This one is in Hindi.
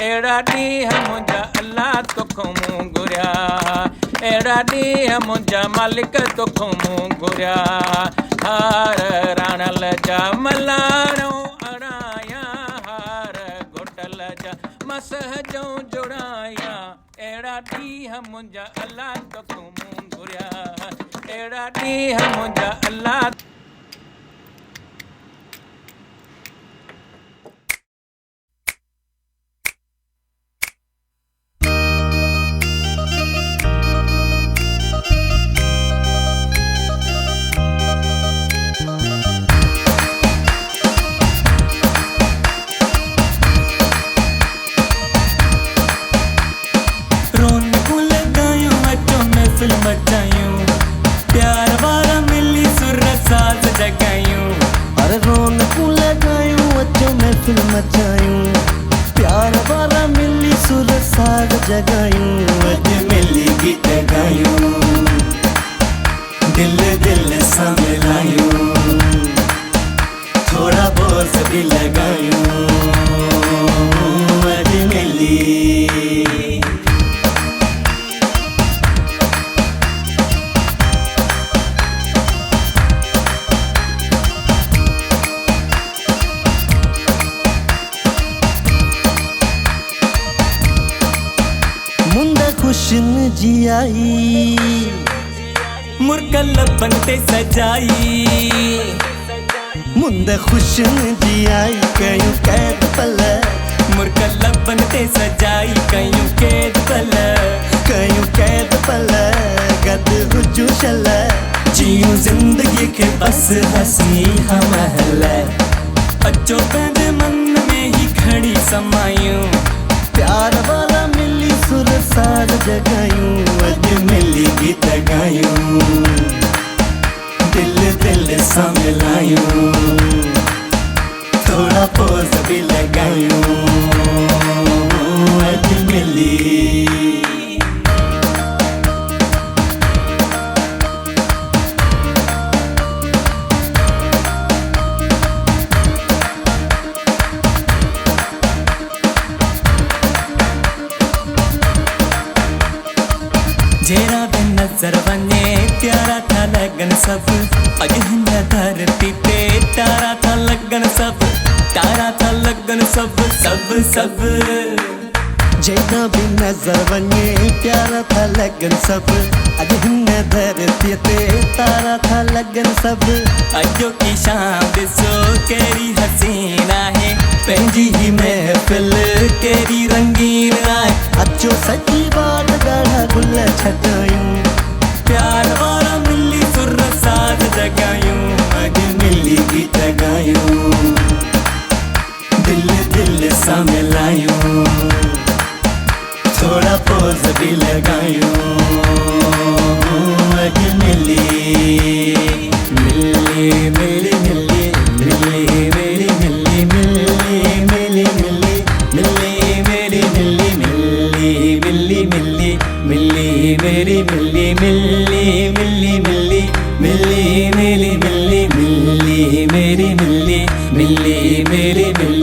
एड़ा ॾींहुं मुंहिंजा अल्लाह तोखां मूं घुरिया, एड़ा ॾींहुं मुंहिंजा मालिक तोखां मूं घुरिया। हार राणल जा मलाणो अड़ाया, हार घोटल जा मसह जो जुड़ाया। एड़ा ॾींहुं मुंहिंजा अल्लाह तोखां मूं घुरिया, एड़ा ॾींहुं मुंहिंजा अल्लाह। प्यार वारा मिली सुर साज जगायूं, अरे रौनकूं लगायूं अचो महफिल मचायूं। प्यार वारा मिली सुर साज जगायूं, अज मिली गीत गायूं, दिल दिल सां मिलायूं, थोड़ा बोझ भी लगायूं। अज मिली खुशन जी आई, मुर्कल बनते सजाई। मुंद खुशन जी आई कयूं कैद पल, मुर्कल बनते सजाई कयूं कैद पल, कयूं कैद पल गद हुजूं शल। जियूं जिंदगी के बस हसी हमहल, अचो पंहिंजे मन में ही खड़ी समायूं। प्यार वाला मिली सुर साज जगायूं, अज मिली गीत गायूं, दिल दिल सां मिलायूं, थोड़ा पोज भी लगायूं। अज मिली जेरा भी नजर वने प्यारा था लगन सब। अज हिन धरती पे तारा था लगन सब, तारा था लगन सब सब सब। जेना भी नजर वने प्यारा था लगन सब। अज हिन धरती ते तारा था लगन सब। अजो की शाम ॾिसो केरी हसीन आहे, पंहिंजी ही महफिल केरी रंगीन आहे। अचो सजी बात ॻाढ़ा गुल छटायूं, प्यार वारा मिली सुर साज जगायूं। अज मिली गीत गायूं, दिल दिल सां मिलायूं, थोड़ा पोज भी लगायूं। अज मिली मिली मिली मिली मिली मेरी मिली मिली मिली मिली मिली मेरी मिली मिली मिली मिली मिली मेरी मिली मिली मिली मिली मिली मिली मिली मिली मेरी मिली मिली मेरी मिली।